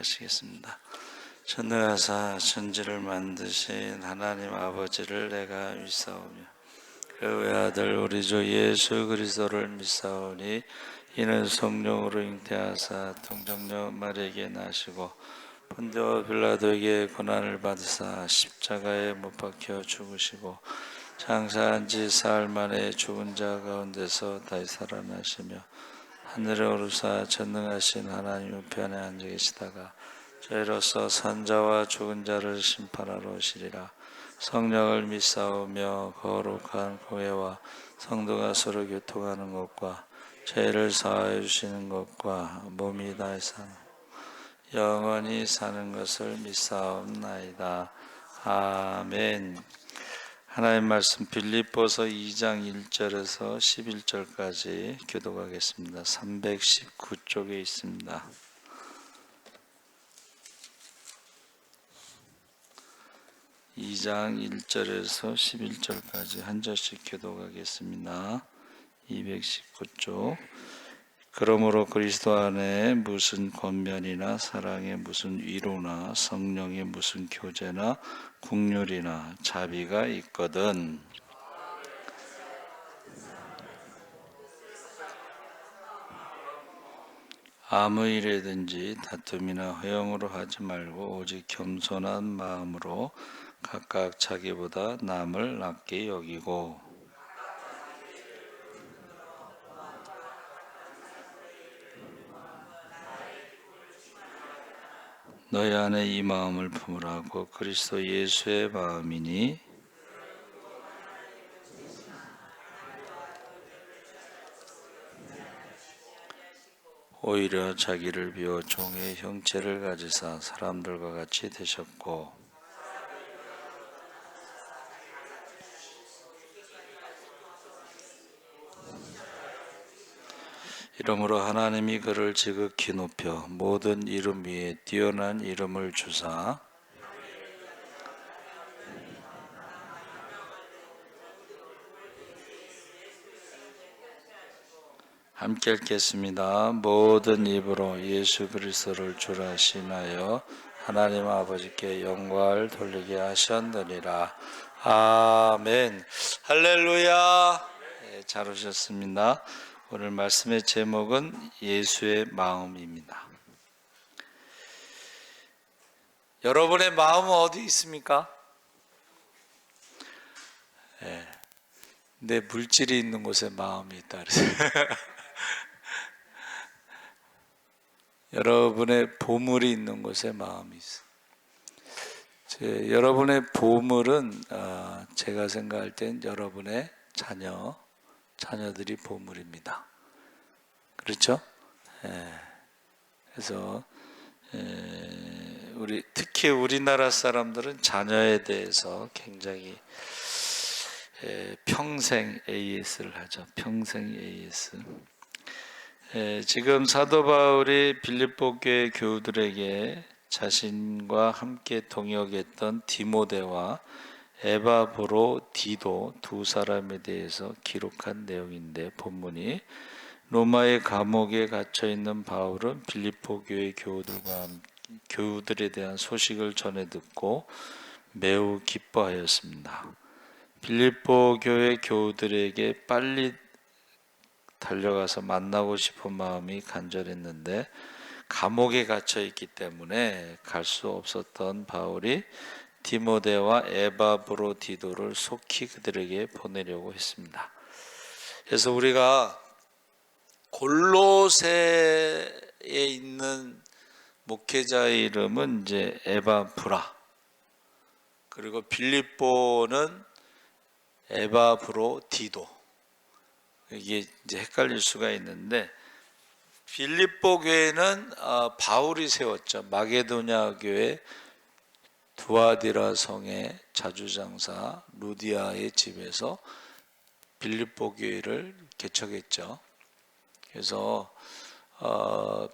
기도하시겠습니다. 전능하사 천지를 만드신 하나님 아버지를 내가 믿사오며 그 외아들 우리 주 예수 그리스도를 믿사오니 이는 성령으로 잉태하사 동정녀 마리아에게 나시고 본디오 빌라도에게 고난을 받으사 십자가에 못 박혀 죽으시고 장사한 지 사흘 만에 죽은 자 가운데서 다시 살아나시며 하늘에 오르사 전능하신 하나님 우편에 앉아 계시다가 저희로서 산자와 죽은 자를 심판하러 오시리라. 성령을 믿사오며 거룩한 교회와 성도가 서로 교통하는 것과 죄를 사하여 주시는 것과 몸이 다시 사는 영원히 사는 것을 믿사옵나이다. 아멘. 하나님 말씀 빌립보서 2장 1절에서 11절까지 교독하겠습니다. 319쪽에 있습니다. (2장 1절에서 11절까지) 한 절씩 교독하겠습니다. 219쪽. 그러므로 그리스도 안에 무슨 권면이나 사랑의 무슨 위로나 성령의 무슨 교제나 국률이나 자비가 있거든 아무 일이든지 다툼이나 허영으로 하지 말고 오직 겸손한 마음으로 각각 자기보다 남을 낫게 여기고 너희 안에 이 마음을 품으라고 그리스도 예수의 마음이니 오히려 자기를 비워 종의 형체를 가지사 사람들과 같이 되셨고 이러므로 하나님이 그를 지극히 높여 모든 이름 위에 뛰어난 이름을 주사 함께 읽겠습니다. 모든 입으로 예수 그리스도를 주라 시인하여 하나님 아버지께 영광을 돌리게 하셨느니라. 아멘. 할렐루야. 네, 잘 오셨습니다. 오늘 말씀의 제목은 예수의 마음입니다. 여러분의 마음은 어디 있습니까? 네, 내 물질이 있는 곳에 마음이 있다 그랬어요. 여러분의 보물이 있는 곳에 마음이 있어요. 여러분의 보물은 제가 생각할 땐 여러분의 자녀들이 보물입니다. 그렇죠? 그래서 특히 우리나라 사람들은 자녀에 대해서 굉장히 평생 AS를 하죠. 평생 AS. 지금 사도 바울이 빌립보 교회 교우들에게 자신과 함께 동역했던 디모데와 에바브로디도 두 사람에 대해서 기록한 내용인데 본문이 로마의 감옥에 갇혀 있는 바울은 빌립보 교회 교우들에 대한 소식을 전해 듣고 매우 기뻐하였습니다. 빌립보 교회 교우들에게 빨리 달려가서 만나고 싶은 마음이 간절했는데 감옥에 갇혀 있기 때문에 갈 수 없었던 바울이 디모데와 에바브로디도를 속히 그들에게 보내려고 했습니다. 그래서 우리가 골로새에 있는 목회자의 이름은 이제 에바브라, 그리고 빌립보는 에바브로디도. 이게 이제 헷갈릴 수가 있는데 빌립보 교회는 바울이 세웠죠. 마게도냐 교회 두아디라 성의 자주장사 루디아의 집에서 빌립보 교회를 개척했죠. 그래서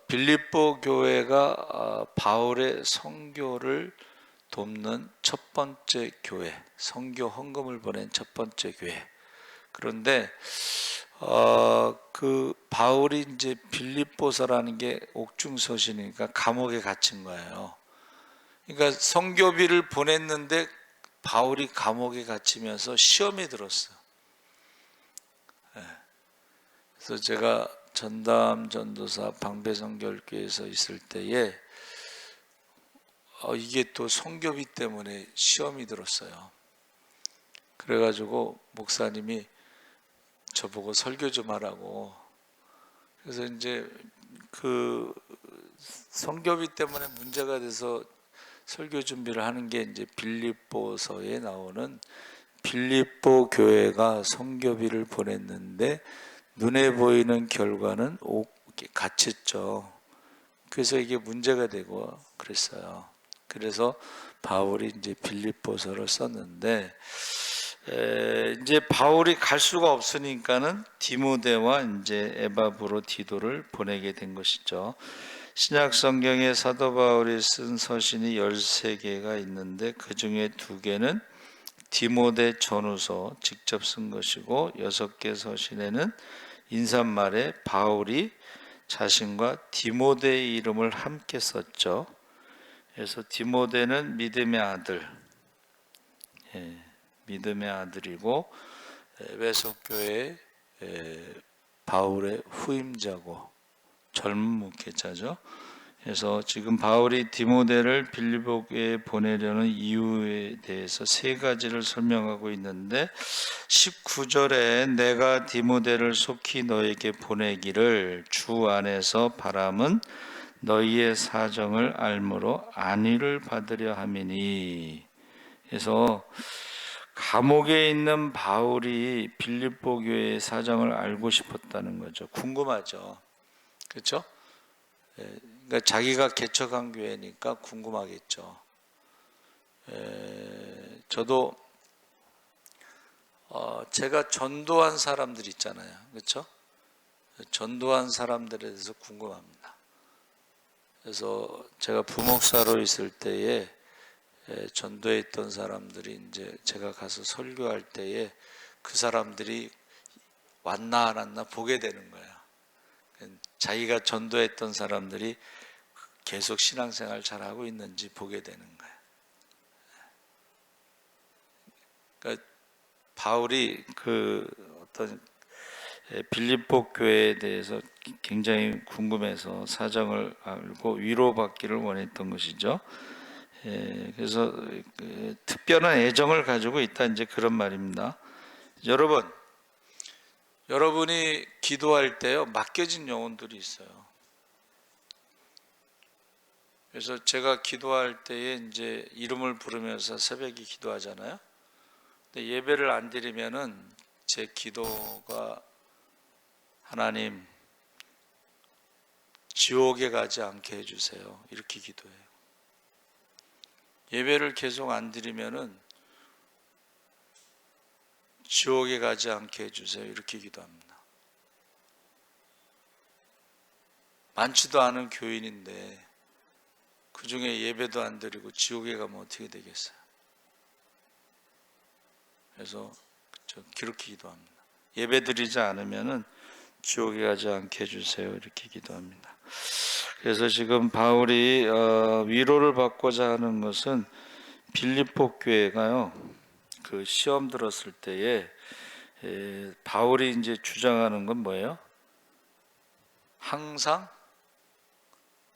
빌립보 교회가 바울의 선교를 돕는 첫 번째 교회, 선교 헌금을 보낸 첫 번째 교회. 그런데 그 바울이 이제 빌립보서라는 게 옥중서신이니까 감옥에 갇힌 거예요. 그러니까 선교비를 보냈는데 바울이 감옥에 갇히면서 시험이 들었어요. 그래서 제가 전담 전도사 방배선교회에서 있을 때에 이게 또 선교비 때문에 시험이 들었어요. 그래가지고 목사님이 저보고 설교 좀 하라고. 그래서 이제 그 선교비 때문에 문제가 돼서 설교 준비를 하는 게 이제 빌립보서에 나오는 빌립보 교회가 선교비를 보냈는데 눈에 보이는 결과는 갇혔죠. 그래서 이게 문제가 되고 그랬어요. 그래서 바울이 이제 빌립보서를 썼는데 이제 바울이 갈 수가 없으니까는 디모데와 이제 에바브로디도를 보내게 된 것이죠. 신약 성경에 사도 바울이 쓴 서신이 13개가 있는데 그 중에 2개는 디모데 전후서 직접 쓴 것이고 6개 서신에는 인사말에 바울이 자신과 디모데의 이름을 함께 썼죠. 그래서 디모데는 믿음의 아들, 믿음의 아들이고 에베소 교회 바울의 후임자고 젊은 목회자죠. 그래서 지금 바울이 디모데를 빌립보에 보내려는 이유에 대해서 3가지를 설명하고 있는데 19절에 내가 디모데를 속히 너에게 보내기를 주 안에서 바람은 너희의 사정을 알므로 안위를 받으려 함이니. 그래서 감옥에 있는 바울이 빌립보 교회의 사정을 알고 싶었다는 거죠. 궁금하죠. 그렇죠? 그러니까 자기가 개척한 교회니까 궁금하겠죠. 저도 제가 전도한 사람들 있잖아요. 그렇죠? 전도한 사람들에 대해서 궁금합니다. 그래서 제가 부목사로 있을 때에 전도에 있던 사람들이 이제 제가 가서 설교할 때에 그 사람들이 왔나 안 왔나 보게 되는 거예요. 자기가 전도했던 사람들이 계속 신앙생활 잘하고 있는지 보게 되는 거예요. 그러니까 바울이 그 어떤 빌립보 교회에 대해서 굉장히 궁금해서 사정을 알고 위로받기를 원했던 것이죠. 그래서 특별한 애정을 가지고 있다, 이제 그런 말입니다. 여러분이 기도할 때요, 맡겨진 영혼들이 있어요. 그래서 제가 기도할 때에 이제 이름을 부르면서 새벽에 기도하잖아요. 근데 예배를 안 드리면은 제 기도가 하나님 지옥에 가지 않게 해주세요, 이렇게 기도해요. 예배를 계속 안 드리면은 지옥에 가지 않게 해주세요, 이렇게 기도합니다. 많지도 않은 교인인데 그 중에 예배도 안 드리고 지옥에 가면 어떻게 되겠어요? 그래서 그렇게 기도합니다. 예배 드리지 않으면은 지옥에 가지 않게 해주세요, 이렇게 기도합니다. 그래서 지금 바울이 위로를 받고자 하는 것은 빌립보 교회가요, 그 시험 들었을 때에 바울이 이제 주장하는 건 뭐예요? 항상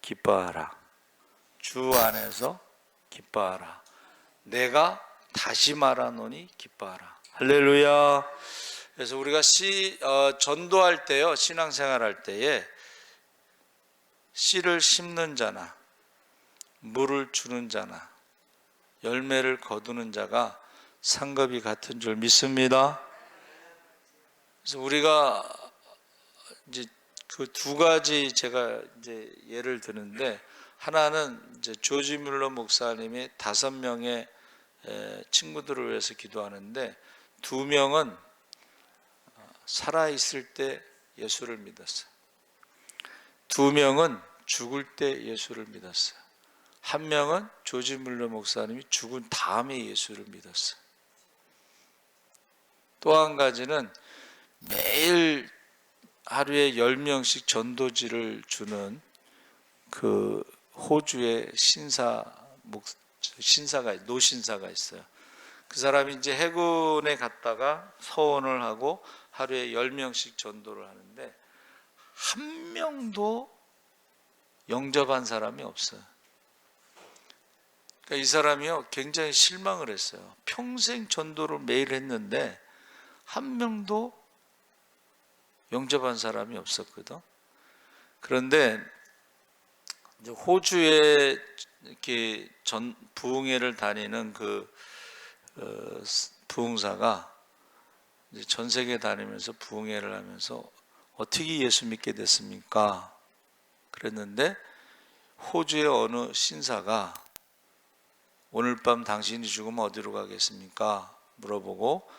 기뻐하라. 주 안에서 기뻐하라. 내가 다시 말하노니 기뻐하라. 할렐루야. 그래서 우리가 전도할 때요, 신앙생활 할 때에 씨를 심는 자나 물을 주는 자나 열매를 거두는 자가 상급이 같은 줄 믿습니다. 그래서 우리가 이제 그 2가지 제가 이제 예를 드는데, 하나는 이제 조지 뮬러 목사님이 5명의 친구들을 위해서 기도하는데 2명은 살아 있을 때 예수를 믿었어요. 2명은 죽을 때 예수를 믿었어요. 1명은 조지 뮬러 목사님이 죽은 다음에 예수를 믿었어요. 또 한 가지는 매일 하루에 10명씩 전도지를 주는 그 호주의 노신사가 있어요. 그 사람이 이제 해군에 갔다가 서원을 하고 하루에 10명씩 전도를 하는데 한 명도 영접한 사람이 없어요. 그러니까 이 사람이요 굉장히 실망을 했어요. 평생 전도를 매일 했는데 한 명도 영접한 사람이 없었거든. 그런데 이제 호주에 이렇게 부흥회를 다니는 그 부흥사가 이제 전 세계 다니면서 부흥회를 하면서 어떻게 예수 믿게 됐습니까? 그랬는데 호주의 어느 신사가 오늘 밤 당신이 죽으면 어디로 가겠습니까? 물어보고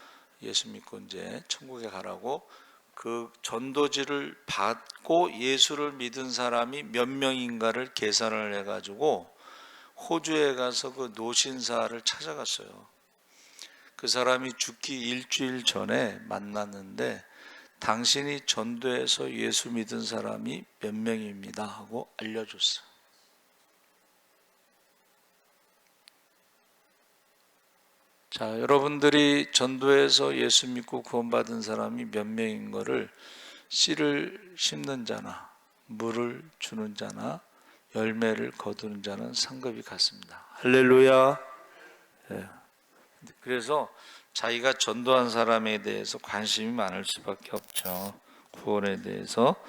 예수 믿고 이제 천국에 가라고 그 전도지를 받고 예수를 믿은 사람이 몇 명인가를 계산을 해가지고 호주에 가서 그 노신사를 찾아갔어요. 그 사람이 죽기 일주일 전에 만났는데 당신이 전도해서 예수 믿은 사람이 몇 명입니다 하고 알려줬어요. 자, 여러분들이 전도해서 예수 믿고 구원받은 사람이 몇 명인 거를 씨를 심는 자나 물을 주는 자나 열매를 거두는 자는 상급이 같습니다. 할렐루야. 네. 그래서 자기가 전도한 사람에 대해서 관심이 많을 수밖에 없죠. 구원에 대해서.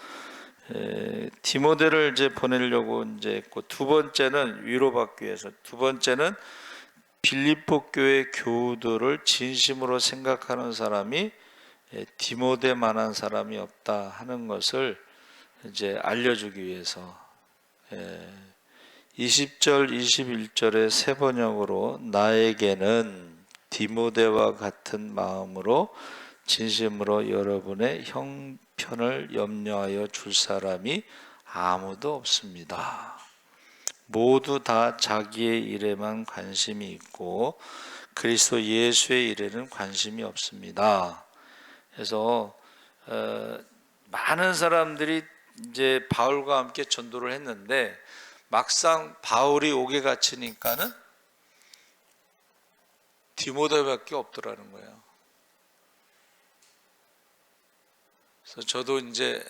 디모데를 이제 보내려고 이제 했고, 두 번째는 위로받기 위해서, 두 번째는 빌립보 교회 교우들을 진심으로 생각하는 사람이 디모데만한 사람이 없다 하는 것을 이제 알려주기 위해서 20절, 21절의 세 번역으로 나에게는 디모데와 같은 마음으로 진심으로 여러분의 형편을 염려하여 줄 사람이 아무도 없습니다. 모두 다 자기의 일에만 관심이 있고 그리스도 예수의 일에는 관심이 없습니다. 그래서 많은 사람들이 이제 바울과 함께 전도를 했는데 막상 바울이 옥에 갇히니까는 디모데밖에 없더라는 거예요. 그래서 저도 이제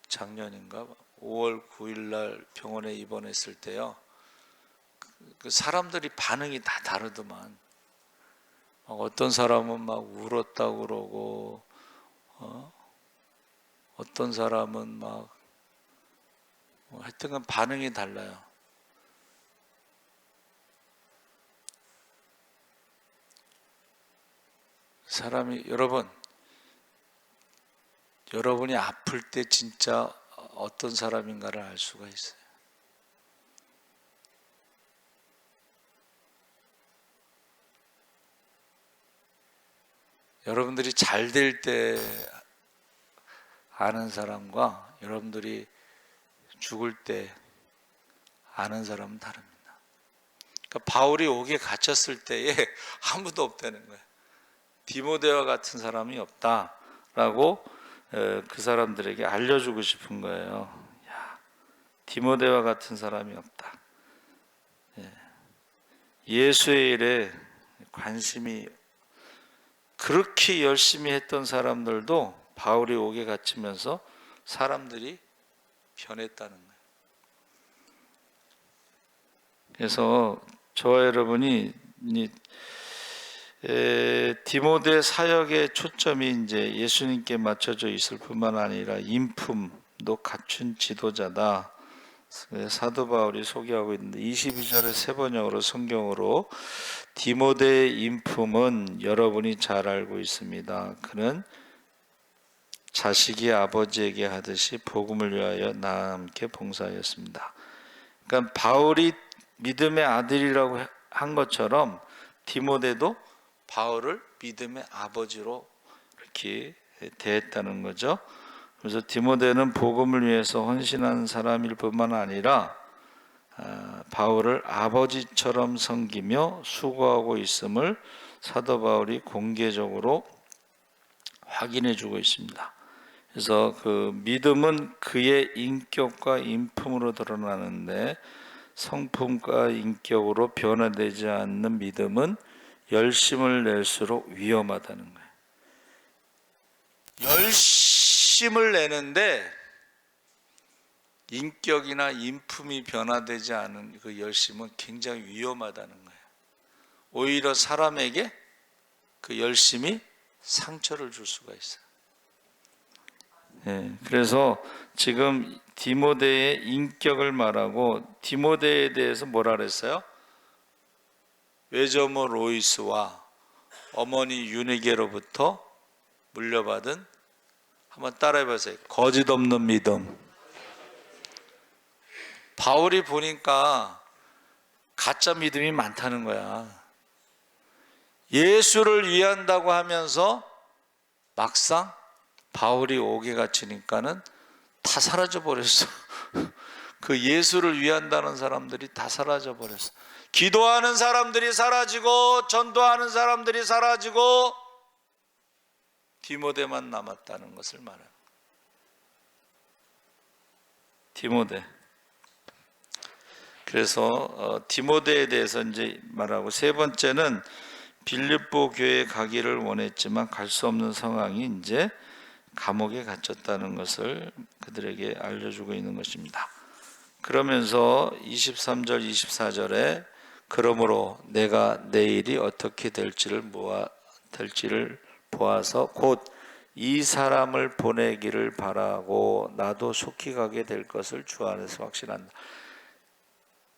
작년인가 5월 9일 날 병원에 입원했을 때요. 그 사람들이 반응이 다 다르더만. 어떤 사람은 막 울었다고 그러고, 어떤 사람은 막 하여튼간 반응이 달라요. 사람이 여러분이 아플 때 진짜 어떤 사람인가를 알 수가 있어요. 여러분들이 잘 될 때 아는 사람과 여러분들이 죽을 때 아는 사람은 다릅니다. 그러니까 바울이 옥에 갇혔을 때에 아무도 없다는 거예요. 디모데와 같은 사람이 없다라고 그 사람들에게 알려주고 싶은 거예요. 야, 디모데와 같은 사람이 없다. 예수의 일에 관심이 그렇게 열심히 했던 사람들도 바울이 옥에 갇히면서 사람들이 변했다는 거예요. 그래서 저와 여러분이 디모데 사역의 초점이 이제 예수님께 맞춰져 있을 뿐만 아니라 인품도 갖춘 지도자다. 사도 바울이 소개하고 있는데 22절의 세 번역으로 성경으로 디모데의 인품은 여러분이 잘 알고 있습니다. 그는 자식이 아버지에게 하듯이 복음을 위하여 나와 함께 봉사하였습니다. 그러니까 바울이 믿음의 아들이라고 한 것처럼 디모데도 바울을 믿음의 아버지로 이렇게 대했다는 거죠. 그래서 디모데는 복음을 위해서 헌신한 사람일 뿐만 아니라 바울을 아버지처럼 섬기며 수고하고 있음을 사도 바울이 공개적으로 확인해 주고 있습니다. 그래서 그 믿음은 그의 인격과 인품으로 드러나는데 성품과 인격으로 변화되지 않는 믿음은 열심을 낼수록 위험하다는 거예요. 열심을 내는데 인격이나 인품이 변화되지 않은 그 열심은 굉장히 위험하다는 거예요. 오히려 사람에게 그 열심이 상처를 줄 수가 있어요. 그래서 지금 디모데의 인격을 말하고 디모데에 대해서 뭐라 그랬어요? 외조모 로이스와 어머니 유니게로부터 물려받은, 한번 따라해보세요. 거짓 없는 믿음. 바울이 보니까 가짜 믿음이 많다는 거야. 예수를 위한다고 하면서 막상 바울이 옥에 갇히니까는 다 사라져 버렸어. 그 예수를 위한다는 사람들이 다 사라져 버렸어. 기도하는 사람들이 사라지고 전도하는 사람들이 사라지고 디모데만 남았다는 것을 말해요. 디모데. 그래서 디모데에 대해서 이제 말하고, 세 번째는 빌립보 교회에 가기를 원했지만 갈 수 없는 상황이 이제 감옥에 갇혔다는 것을 그들에게 알려주고 있는 것입니다. 그러면서 23절 24절에 그러므로 내가 내일이 어떻게 될지를 보아서 곧 이 사람을 보내기를 바라고 나도 속히 가게 될 것을 주 안에서 확신한다.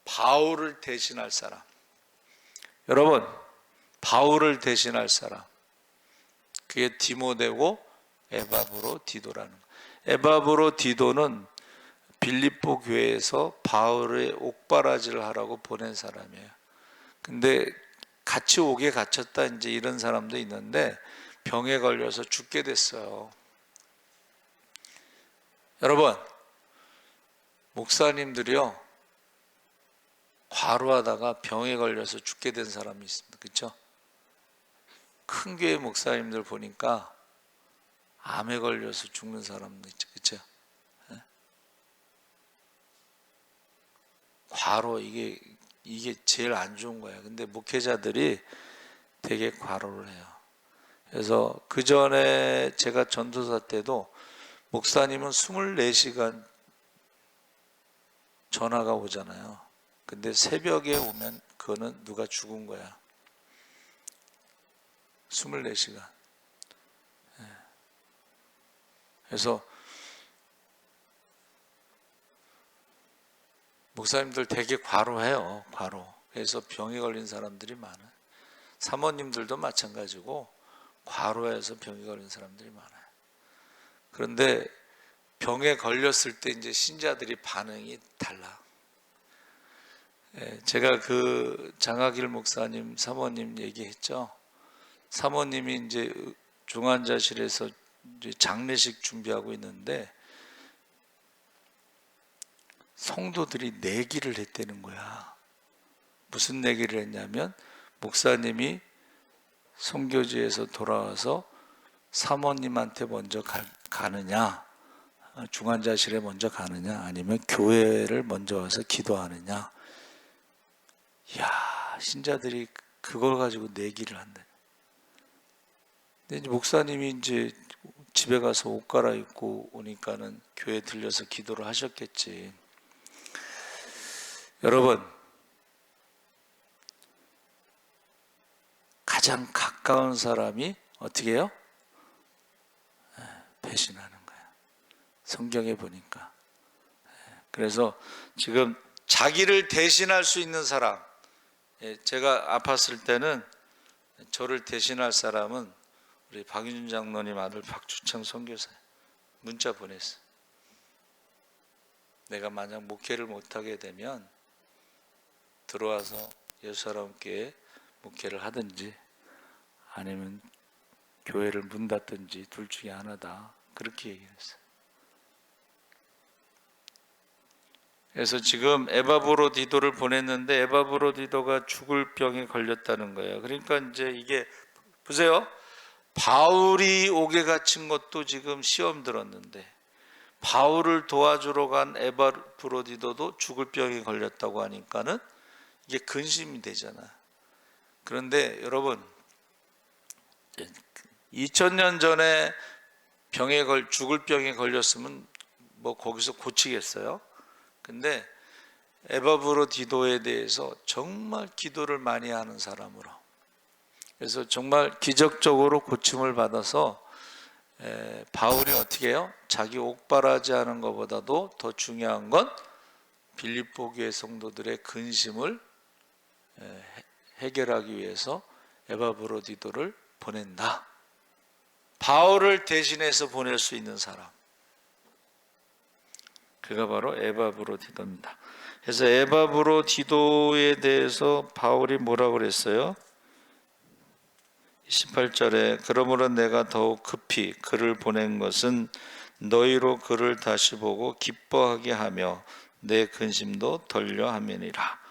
바울을 대신할 사람, 여러분, 바울을 대신할 사람, 그게 디모데고 에바브로 디도라는 거예요. 에바브로 디도는 빌립보 교회에서 바울의 옥바라지를 하라고 보낸 사람이에요. 근데 같이 옥에 갇혔다 이제 이런 사람도 있는데 병에 걸려서 죽게 됐어요. 여러분, 목사님들이요, 과로하다가 병에 걸려서 죽게 된 사람이 있습니다. 그렇죠? 큰 교회 목사님들 보니까 암에 걸려서 죽는 사람도 있죠. 그렇죠? 과로, 이게 제일 안 좋은 거예요. 근데 목회자들이 되게 과로를 해요. 그래서 그 전에 제가 전도사 때도 목사님은 24시간 전화가 오잖아요. 근데 새벽에 오면 그거는 누가 죽은 거야. 24시간. 그래서 목사님들 되게 과로해요. 과로. 그래서 병에 걸린 사람들이 많아요. 사모님들도 마찬가지고 과로해서 병에 걸린 사람들이 많아요. 그런데 병에 걸렸을 때 이제 신자들이 반응이 달라. 제가 그 장하길 목사님 사모님 얘기했죠. 사모님이 이제 중환자실에서 이제 장례식 준비하고 있는데 성도들이 내기를 했다는 거야. 무슨 내기를 했냐면 목사님이 선교지에서 돌아와서 사모님한테 먼저 가느냐, 중환자실에 먼저 가느냐, 아니면 교회를 먼저 와서 기도하느냐. 이야, 신자들이 그걸 가지고 내기를 한다. 근데 이제 목사님이 이제 집에 가서 옷 갈아입고 오니까는 교회 들려서 기도를 하셨겠지. 여러분, 가장 가까운 사람이 어떻게 해요? 배신하는 거야. 성경에 보니까. 그래서 지금 자기를 대신할 수 있는 사람, 제가 아팠을 때는 저를 대신할 사람은 우리 박윤준 장로님 아들 박주창 선교사예요. 문자 보냈어요. 내가 만약 목회를 못하게 되면 들어와서 예수사람교회에 목회를 하든지 아니면 교회를 문 닫든지 둘 중에 하나다, 그렇게 얘기를 했어요. 그래서 지금 에바브로디도를 보냈는데 에바브로디도가 죽을 병에 걸렸다는 거예요. 그러니까 이제 이게 보세요. 바울이 옥에 갇힌 것도 지금 시험 들었는데, 바울을 도와주러 간 에바브로디도도 죽을 병에 걸렸다고 하니까는 이게 근심이 되잖아요. 그런데 여러분, 2000년 전에 죽을 병에 걸렸으면 뭐 거기서 고치겠어요? 근데 에바브로디도에 대해서 정말 기도를 많이 하는 사람으로, 그래서 정말 기적적으로 고침을 받아서 바울이 어떻게 해요? 자기 옥바라지 하는 것보다도 더 중요한 건 빌립보 교회 성도들의 근심을 해결하기 위해서 에바브로디도를 보낸다. 바울을 대신해서 보낼 수 있는 사람, 그가 바로 에바브로디도입니다. 그래서 에바브로디도에 대해서 바울이 뭐라고 그랬어요? 28절에 그러므로 내가 더욱 급히 그를 보낸 것은 너희로 그를 다시 보고 기뻐하게 하며 내 근심도 덜려 함이니라.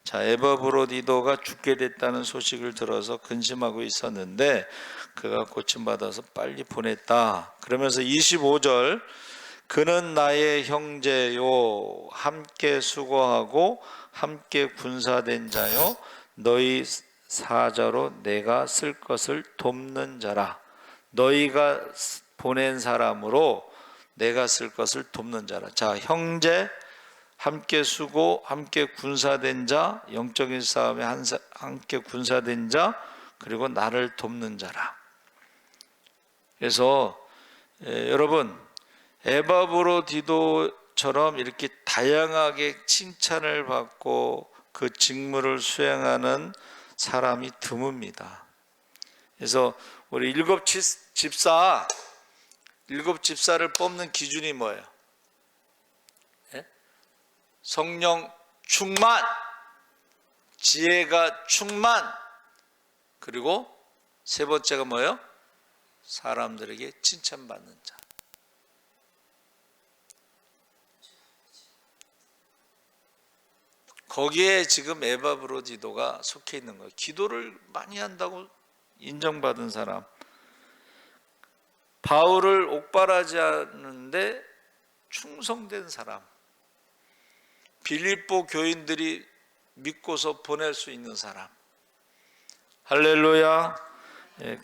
자, 에바브로디도가 죽게 됐다는 소식을 들어서 근심하고 있었는데 그가 고침받아서 빨리 보냈다. 그러면서 25절, 그는 나의 형제요 함께 수고하고 함께 군사된 자요 너희 사자로 내가 쓸 것을 돕는 자라. 너희가 보낸 사람으로 내가 쓸 것을 돕는 자라. 자, 형제, 함께 수고, 함께 군사된 자, 영적인 싸움에 함께 군사된 자, 그리고 나를 돕는 자라. 그래서 여러분, 에바브로디도처럼 이렇게 다양하게 칭찬을 받고 그 직무를 수행하는 사람이 드뭅니다. 그래서 우리 일곱 집사를 뽑는 기준이 뭐예요? 성령 충만, 지혜가 충만, 그리고 세 번째가 뭐예요? 사람들에게 칭찬받는 자. 거기에 지금 에바브로디도가 속해 있는 거예요. 기도를 많이 한다고 인정받은 사람, 바울을 옥바라지 하는데 충성된 사람, 빌립보 교인들이 믿고서 보낼 수 있는 사람. 할렐루야.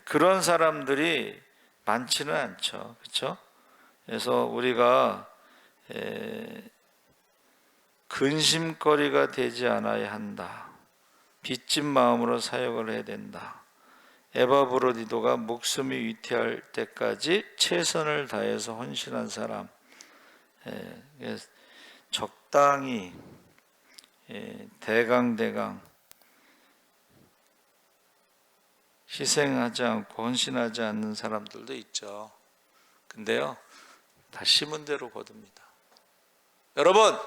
그런 사람들이 많지는 않죠. 그렇죠? 그래서 우리가 근심거리가 되지 않아야 한다. 빚진 마음으로 사역을 해야 된다. 에바브로디도가 목숨이 위태할 때까지 최선을 다해서 헌신한 사람, 적당히 대강 희생하지 않고 헌신하지 않는 사람들도 있죠. 근데요, 다 심은 대로 거둡니다. 여러분,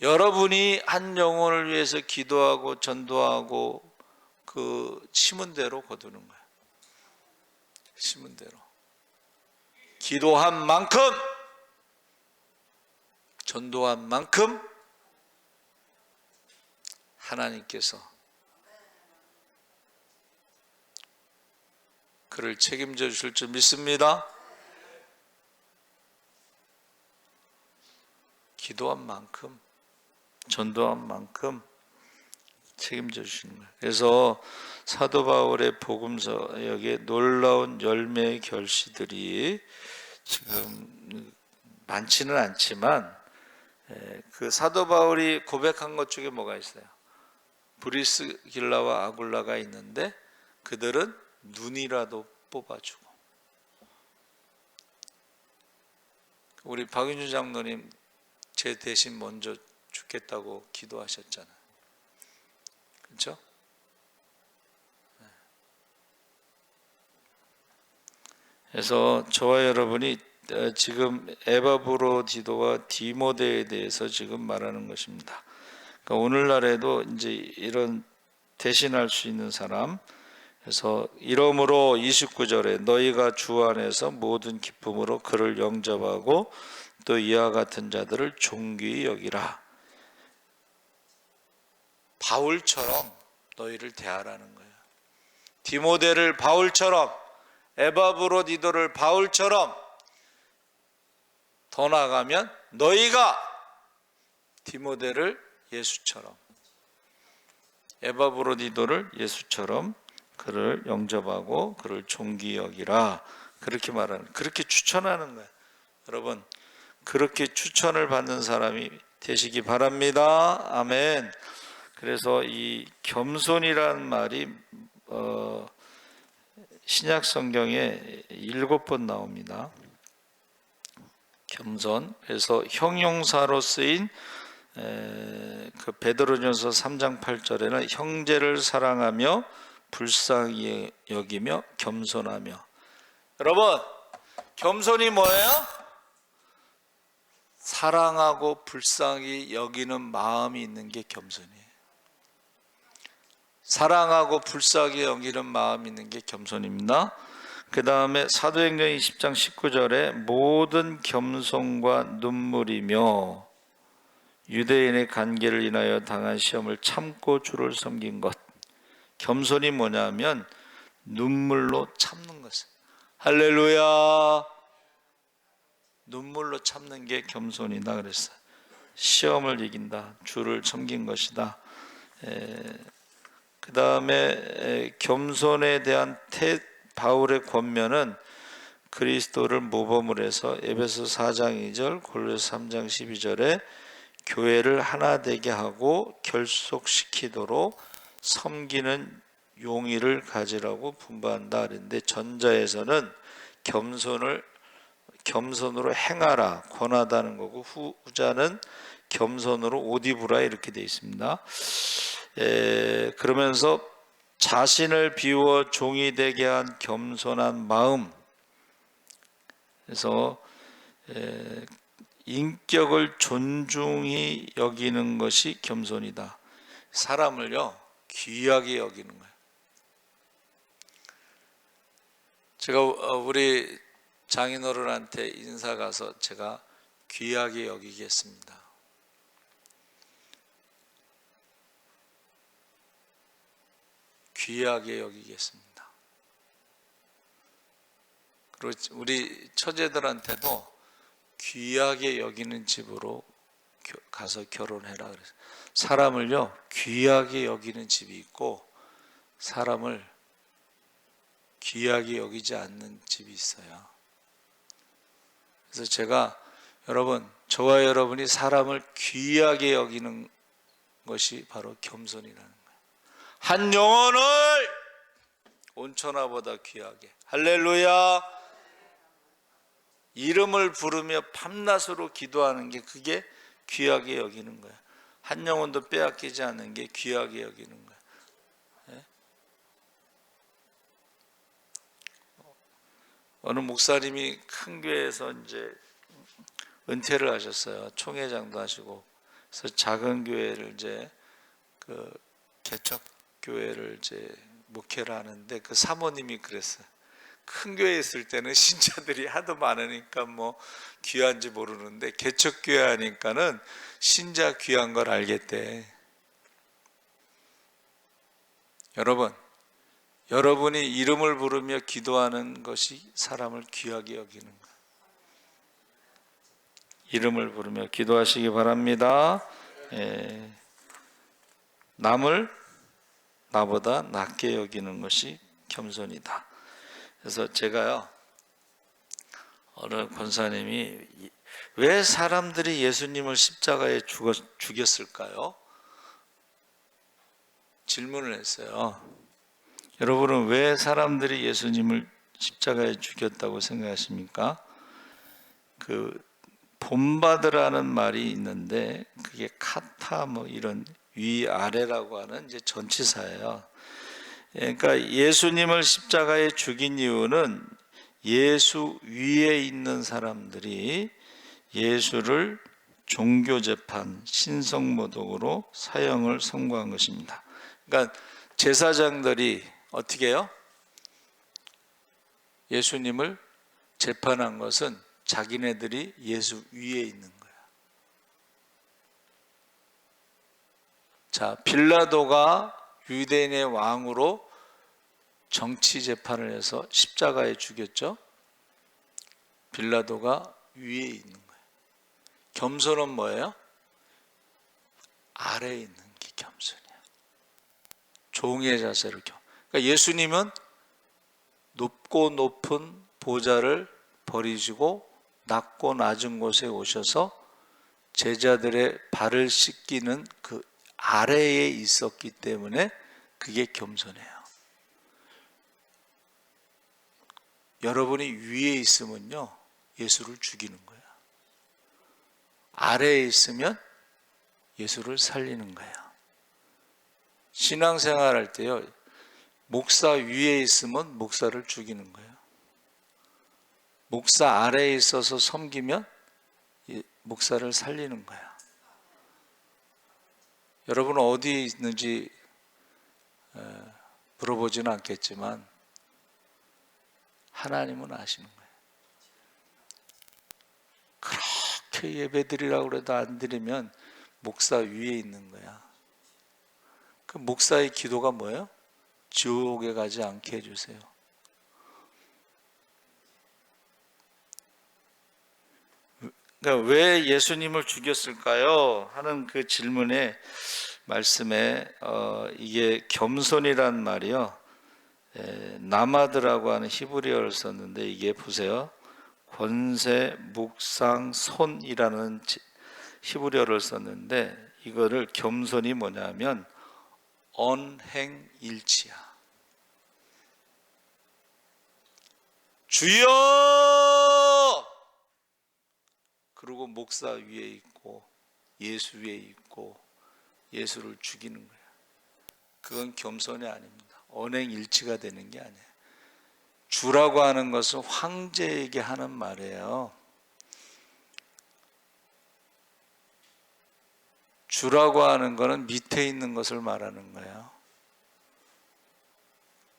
여러분이 한 영혼을 위해서 기도하고 전도하고 그 심은 대로 거두는 거예요. 심은 대로. 기도한 만큼, 전도한 만큼 하나님께서 그를 책임져 주실 줄 믿습니다. 기도한 만큼, 전도한 만큼 책임져 주시는 거예요. 그래서 사도 바울의 복음서 여기에 놀라운 열매의 결실들이 지금 많지는 않지만 그 사도 바울이 고백한 것 중에 뭐가 있어요? 브리스길라와 아굴라가 있는데 그들은 눈이라도 뽑아주고, 우리 박윤주 장로님 제 대신 먼저 죽겠다고 기도하셨잖아요. 그렇죠? 그래서 저와 여러분이 지금 에바브로디도와 디모데에 대해서 지금 말하는 것입니다. 그러니까 오늘날에도 이제 이런 대신할 수 있는 사람, 그래서 이러므로 29절에 너희가 주 안에서 모든 기쁨으로 그를 영접하고 또 이와 같은 자들을 존귀히 여기라. 바울처럼 너희를 대하라는 거예요. 디모데를 바울처럼, 에바브로디도를 바울처럼, 더 나아가면 너희가 디모데를 예수처럼, 에바브로디도를 예수처럼 그를 영접하고 그를 존귀 여기라, 그렇게 말하는, 그렇게 추천하는 거예요. 여러분, 그렇게 추천을 받는 사람이 되시기 바랍니다. 아멘. 그래서 이 겸손이라는 말이 신약 성경에 7번 나옵니다. 겸손. 그래서 형용사로 쓰인 그 베드로전서 3장 8절에는 형제를 사랑하며 불쌍히 여기며 겸손하며. 여러분, 겸손이 뭐예요? 사랑하고 불쌍히 여기는 마음이 있는 게 겸손이에요. 사랑하고 불쌍히 여기는 마음이 있는 게 겸손입니다. 그 다음에 사도행전 20장 19절에 모든 겸손과 눈물이며 유대인의 관계를 인하여 당한 시험을 참고 주를 섬긴 것. 겸손이 뭐냐면 눈물로 참는 것이에요. 할렐루야. 눈물로 참는 게 겸손이다 그랬어요. 시험을 이긴다, 주를 섬긴 것이다. 그 다음에 겸손에 대한 바울의 권면은 그리스도를 모범을 해서 에베소 4장 2절, 골로새 3장 12절에 교회를 하나 되게 하고 결속시키도록 섬기는 용의를 가지라고 분부한다 그랬는데, 전자에서는 겸손으로 행하라 권하다는 거고, 후자는 겸손으로 옷 입으라 이렇게 되어 있습니다. 그러면서 자신을 비워 종이 되게 한 겸손한 마음, 그래서 인격을 존중히 여기는 것이 겸손이다. 사람을요 귀하게 여기는 거예요. 제가 우리 장인어른한테 인사 가서 제가 귀하게 여기겠습니다. 귀하게 여기겠습니다. 그리고 우리 처제들한테도 귀하게 여기는 집으로 가서 결혼해라 그래서, 사람을요 귀하게 여기는 집이 있고 사람을 귀하게 여기지 않는 집이 있어요. 그래서 제가, 여러분, 저와 여러분이 사람을 귀하게 여기는 것이 바로 겸손이라는 거예요. 한 영혼을 온천하보다 귀하게, 할렐루야, 이름을 부르며 밤낮으로 기도하는 게, 그게 귀하게 여기는 거예요. 한 영혼도 빼앗기지 않는 게 귀하게 여기는 거예요. 네? 어느 목사님이 큰 교회에서 이제 은퇴를 하셨어요. 총회장도 하시고. 그래서 작은 교회를 이제 그 개척 교회를 이제 목회를 하는데, 그 사모님이 그랬어요. 큰 교회에 있을 때는 신자들이 하도 많으니까 뭐 귀한지 모르는데 개척 교회 하니까는 신자 귀한 걸 알겠대. 여러분, 여러분이 이름을 부르며 기도하는 것이 사람을 귀하게 여기는 거예요. 이름을 부르며 기도하시기 바랍니다. 남을 나보다 낮게 여기는 것이 겸손이다. 그래서 제가요, 어느 권사님이 왜 사람들이 예수님을 십자가에 죽였을까요? 질문을 했어요. 여러분은 왜 사람들이 예수님을 십자가에 죽였다고 생각하십니까? 그 본받으라는 말이 있는데, 그게 카타 뭐 이런 위아래라고 하는 이제 전치사예요. 그러니까 예수님을 십자가에 죽인 이유는 예수 위에 있는 사람들이 예수를 종교재판, 신성모독으로 사형을 선고한 것입니다. 그러니까 제사장들이 어떻게 해요? 예수님을 재판한 것은 자기네들이 예수 위에 있는 거야. 자, 빌라도가 유대인의 왕으로 정치 재판을 해서 십자가에 죽였죠. 빌라도가 위에 있는 거예요. 겸손은 뭐예요? 아래에 있는 게 겸손이에요. 종의 자세로 그러니까 예수님은 높고 높은 보좌를 버리시고 낮고 낮은 곳에 오셔서 제자들의 발을 씻기는 그 아래에 있었기 때문에 그게 겸손해요. 여러분이 위에 있으면요, 예수를 죽이는 거예요. 아래에 있으면 예수를 살리는 거예요. 신앙생활 할 때요, 목사 위에 있으면 목사를 죽이는 거예요. 목사 아래에 있어서 섬기면 목사를 살리는 거예요. 여러분은 어디에 있는지 물어보지는 않겠지만 하나님은 아시는 거예요. 그렇게 예배드리라고 해도 안 드리면 목사 위에 있는 거야. 그 목사의 기도가 뭐예요? 지옥에 가지 않게 해주세요. 그러니까 왜 예수님을 죽였을까요? 하는 그 질문에 말씀에 이게 겸손이란 말이요, 나마드라고 하는 히브리어를 썼는데, 이게 보세요, 권세, 묵상, 손이라는 히브리어를 썼는데, 이거를 겸손이 뭐냐면 언행일치야. 주여! 그리고 목사 위에 있고 예수 위에 있고 예수를 죽이는 거예요. 그건 겸손이 아닙니다. 언행일치가 되는 게 아니에요. 주라고 하는 것은 황제에게 하는 말이에요. 주라고 하는 것은 밑에 있는 것을 말하는 거예요.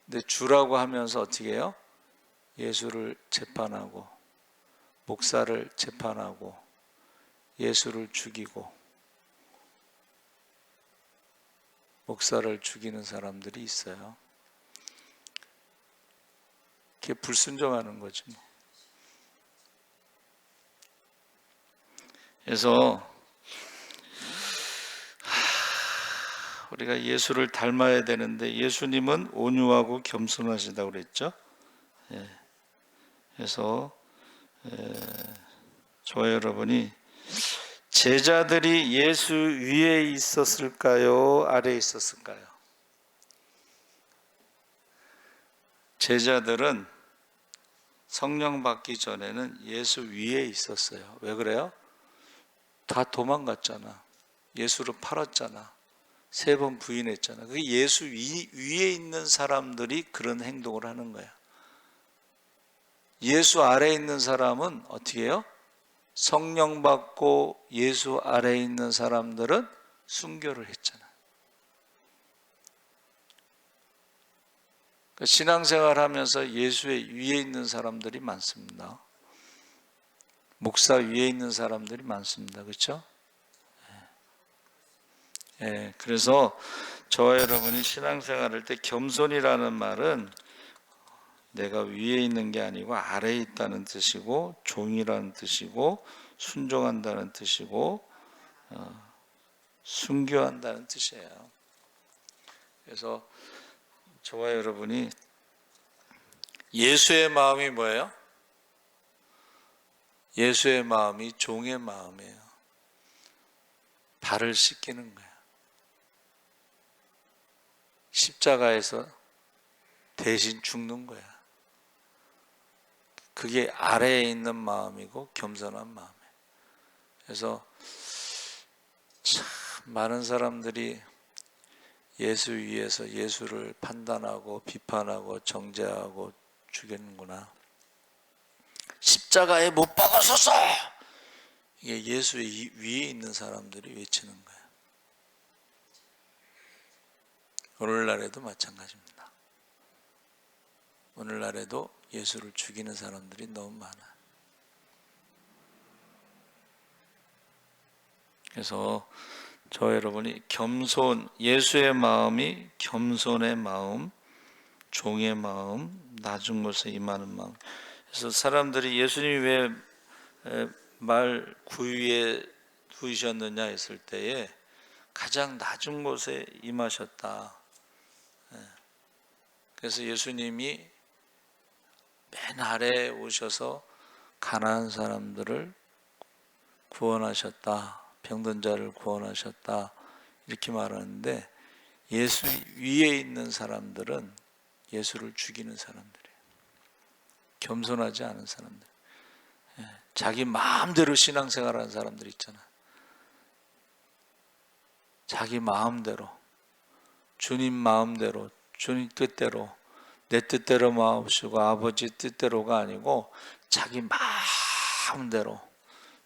근데 주라고 하면서 어떻게 해요? 예수를 재판하고 목사를 재판하고 예수를 죽이고 목사를 죽이는 사람들이 있어요. 그게 불순종하는 거죠. 그래서 우리가 예수를 닮아야 되는데 예수님은 온유하고 겸손하시다고 그랬죠. 그래서 저와 여러분이 제자들이 예수 위에 있었을까요? 아래에 있었을까요? 제자들은 성령 받기 전에는 예수 위에 있었어요. 왜 그래요? 다 도망갔잖아. 예수를 팔았잖아. 3번 부인했잖아. 그게 예수 위에 있는 사람들이 그런 행동을 하는 거야. 예수 아래에 있는 사람은 어떻게 해요? 성령 받고 예수 아래에 있는 사람들은 순교를 했잖아. 그러니까 신앙생활 하면서 예수의 위에 있는 사람들이 많습니다. 목사 위에 있는 사람들이 많습니다. 그렇죠? 그래서 저와 여러분이 신앙생활 할 때 겸손이라는 말은 내가 위에 있는 게 아니고 아래에 있다는 뜻이고, 종이라는 뜻이고, 순종한다는 뜻이고, 순교한다는 뜻이에요. 그래서 저와 여러분이 예수의 마음이 뭐예요? 예수의 마음이 종의 마음이에요. 발을 씻기는 거예요. 십자가에서 대신 죽는 거야. 그게 아래에 있는 마음이고 겸손한 마음이에요. 그래서 참 많은 사람들이 예수 위에서 예수를 판단하고 비판하고 정죄하고 죽이는구나. 십자가에 못 박으소서! 이게 예수 위에 있는 사람들이 외치는 거예요. 오늘날에도 마찬가지입니다. 오늘날에도 예수를 죽이는 사람들이 너무 많아요. 그래서 저 여러분이 겸손, 예수의 마음이 겸손의 마음, 종의 마음, 낮은 곳에 임하는 마음. 그래서 사람들이 예수님이 왜 말 구유에 두이셨느냐 했을 때에 가장 낮은 곳에 임하셨다. 그래서 예수님이 맨 아래에 오셔서 가난한 사람들을 구원하셨다. 병든 자를 구원하셨다. 이렇게 말하는데 예수 위에 있는 사람들은 예수를 죽이는 사람들이에요. 겸손하지 않은 사람들. 자기 마음대로 신앙생활하는 사람들 있잖아. 자기 마음대로, 주님 마음대로, 주님 뜻대로, 내 뜻대로 마옵시고 아버지 뜻대로가 아니고 자기 마음대로,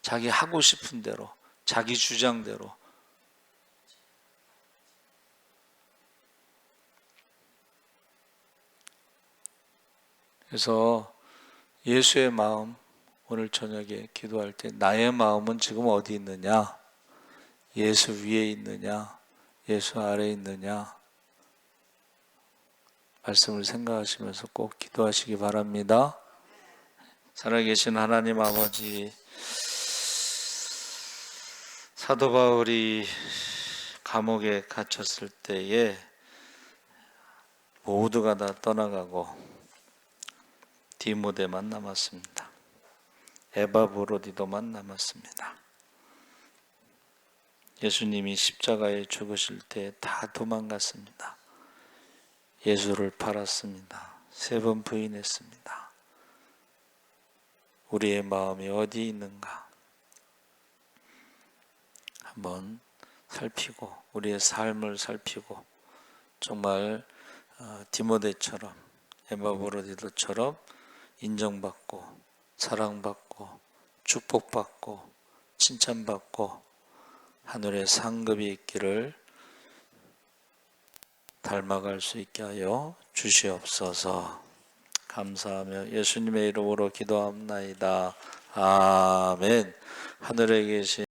자기 하고 싶은 대로, 자기 주장대로. 그래서 예수의 마음, 오늘 저녁에 기도할 때 나의 마음은 지금 어디 있느냐? 예수 위에 있느냐? 예수 아래에 있느냐? 말씀을 생각하시면서 꼭 기도하시기 바랍니다. 살아계신 하나님 아버지, 사도 바울이 감옥에 갇혔을 때에 모두가 다 떠나가고 디모데만 남았습니다. 에바브로디도만 남았습니다. 예수님이 십자가에 죽으실 때 다 도망갔습니다. 예수를 팔았습니다. 3번 부인했습니다. 우리의 마음이 어디 있는가 한번 살피고 우리의 삶을 살피고 정말 디모데처럼 에바브로디도처럼 인정받고 사랑받고 축복받고 칭찬받고 하늘의 상급이 있기를 닮아갈 수 있게 하여 주시옵소서. 감사하며 예수님의 이름으로 기도합나이다. 아멘. 하늘에 계신